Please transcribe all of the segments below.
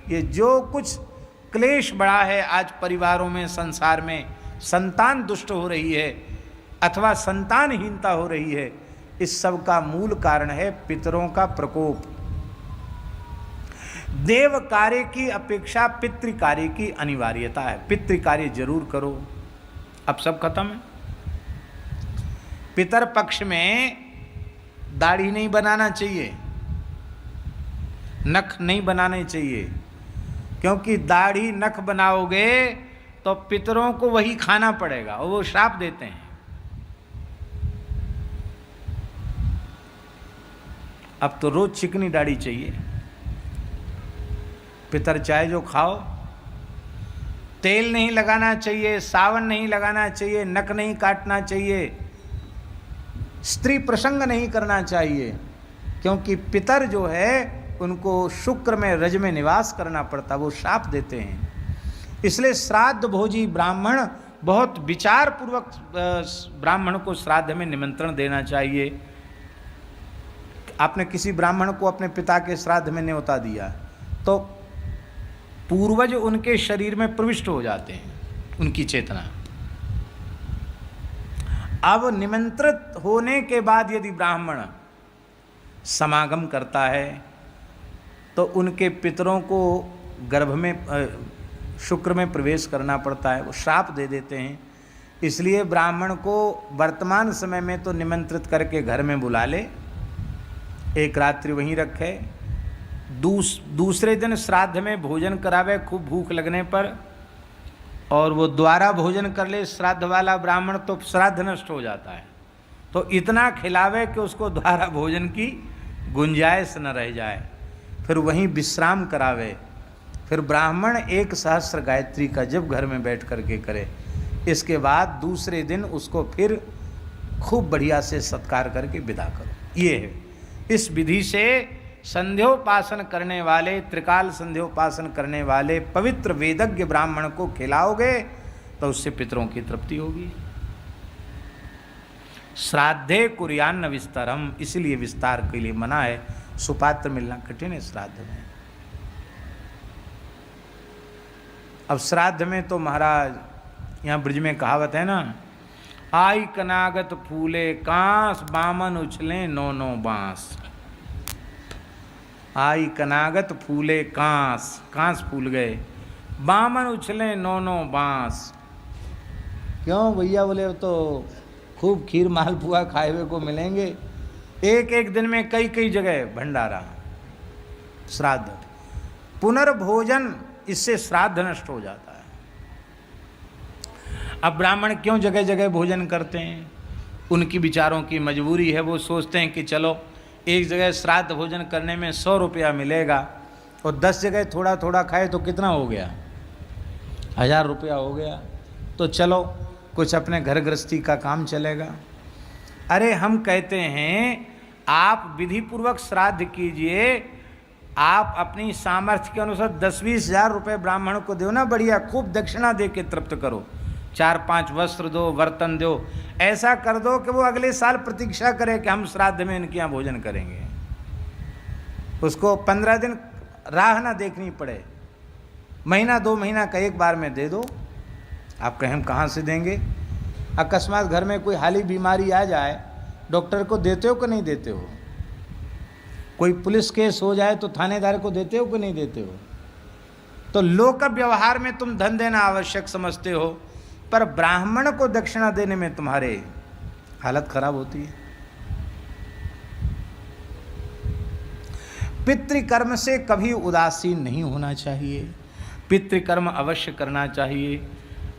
ये जो कुछ क्लेश बढ़ा है आज परिवारों में, संसार में, संतान दुष्ट हो रही है अथवा संतानहीनता हो रही है, इस सब का मूल कारण है पितरों का प्रकोप। देव कार्य की अपेक्षा पितृ कार्य की अनिवार्यता है। पितृ कार्य जरूर करो। अब सब खत्म है। पितर पक्ष में दाढ़ी नहीं बनाना चाहिए, नख नहीं बनाने चाहिए, क्योंकि दाढ़ी नख बनाओगे तो पितरों को वही खाना पड़ेगा और वो श्राप देते हैं। अब तो रोज चिकनी दाढ़ी चाहिए। पितर चाहे जो खाओ, तेल नहीं लगाना चाहिए, सावन नहीं लगाना चाहिए, नख नहीं काटना चाहिए, स्त्री प्रसंग नहीं करना चाहिए, क्योंकि पितर जो है उनको शुक्र में, रज में निवास करना पड़ता, वो श्राप देते हैं। इसलिए श्राद्ध भोजी ब्राह्मण, बहुत विचार पूर्वक ब्राह्मण को श्राद्ध में निमंत्रण देना चाहिए। आपने किसी ब्राह्मण को अपने पिता के श्राद्ध में न्योता दिया तो पूर्वज उनके शरीर में प्रविष्ट हो जाते हैं, उनकी चेतना। अब निमंत्रित होने के बाद यदि ब्राह्मण समागम करता है तो उनके पितरों को गर्भ में, शुक्र में प्रवेश करना पड़ता है, वो श्राप दे देते हैं। इसलिए ब्राह्मण को वर्तमान समय में तो निमंत्रित करके घर में बुला ले, एक रात्रि वहीं रखे, दूसरे दिन श्राद्ध में भोजन करावे खूब भूख लगने पर, और वो द्वारा भोजन कर ले श्राद्ध वाला ब्राह्मण तो श्राद्ध नष्ट हो जाता है। तो इतना खिलावे कि उसको द्वारा भोजन की गुंजाइश न रह जाए, फिर वहीं विश्राम करावे। फिर ब्राह्मण 1 सहस्त्र गायत्री का जब घर में बैठ करके करे, इसके बाद दूसरे दिन उसको फिर खूब बढ़िया से सत्कार करके विदा करो। ये है। इस विधि से संध्योपासन करने वाले, त्रिकाल संध्योपासन करने वाले पवित्र वेदज्ञ ब्राह्मण को खिलाओगे तो उससे पितरों की तृप्ति होगी। श्राद्धे कुर्यान्न विस्तरम, इसलिए विस्तार के लिए मना है। सुपात्र मिलना कठिन है श्राद्ध में। अब श्राद्ध में तो महाराज, यहाँ ब्रज में कहावत है ना, आई कनागत फूले कांस, बामन उछले 9 बांस। आई कनागत फूले कांस, कांस फूल गए, बामन उछले 9 बांस। क्यों भैया? बोले तो खूब खीर मालपुआ खाए हुए को मिलेंगे। एक दिन में कई जगह भंडारा, श्राद्ध, पुनर्भोजन, इससे श्राद्ध नष्ट हो जाता है। अब ब्राह्मण क्यों जगह जगह भोजन करते हैं? उनकी विचारों की मजबूरी है। वो सोचते हैं कि चलो एक जगह श्राद्ध भोजन करने में 100 रुपया मिलेगा और 10 जगह थोड़ा थोड़ा खाए तो कितना हो गया? 1000 रुपया हो गया। तो चलो कुछ अपने घर गृहस्थी का काम चलेगा। अरे हम कहते हैं आप विधि पूर्वक श्राद्ध कीजिए, आप अपनी सामर्थ्य के अनुसार 10-20 हज़ार रुपये ब्राह्मण को दो ना, बढ़िया खूब दक्षिणा दे के तृप्त करो, 4-5 वस्त्र दो, बर्तन दो, ऐसा कर दो कि वो अगले साल प्रतीक्षा करे कि हम श्राद्ध में इनके यहाँ भोजन करेंगे। उसको 15 दिन राह ना देखनी पड़े, महीना 2 महीना का एक बार में दे दो। आप कहें हम कहाँ से देंगे? अकस्मात घर में कोई हाली बीमारी आ जाए, डॉक्टर को देते हो कि नहीं देते हो? कोई पुलिस केस हो जाए तो थानेदार को देते हो कि नहीं देते हो? तो लोक व्यवहार में तुम धन देना आवश्यक समझते हो, पर ब्राह्मण को दक्षिणा देने में तुम्हारे हालत खराब होती है। पितृकर्म से कभी उदासीन नहीं होना चाहिए, पितृकर्म अवश्य करना चाहिए।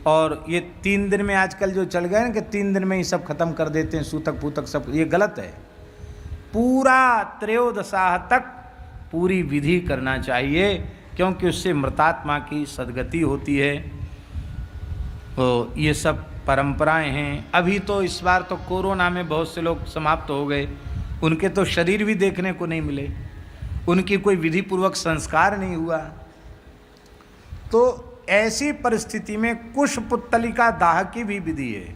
और ये 3 दिन में आजकल जो चल गए ना कि 3 दिन में ही सब खत्म कर देते हैं, सूतक पूतक सब, ये गलत है। पूरा त्रयोदशाह तक पूरी विधि करना चाहिए, क्योंकि उससे मृतात्मा की सद्गति होती है। तो ये सब परंपराएं हैं। अभी तो इस बार तो कोरोना में बहुत से लोग समाप्त हो गए, उनके तो शरीर भी देखने को नहीं मिले, उनकी कोई विधि पूर्वक संस्कार नहीं हुआ। तो ऐसी परिस्थिति में कुशपुत्तलिका दाह की भी विधि है।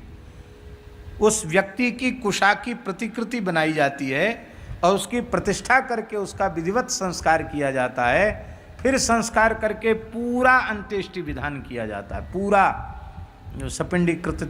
उस व्यक्ति की कुशा की प्रतिकृति बनाई जाती है और उसकी प्रतिष्ठा करके उसका विधिवत संस्कार किया जाता है। फिर संस्कार करके पूरा अंत्येष्टि विधान किया जाता है। पूरा जो सपिंडीकृत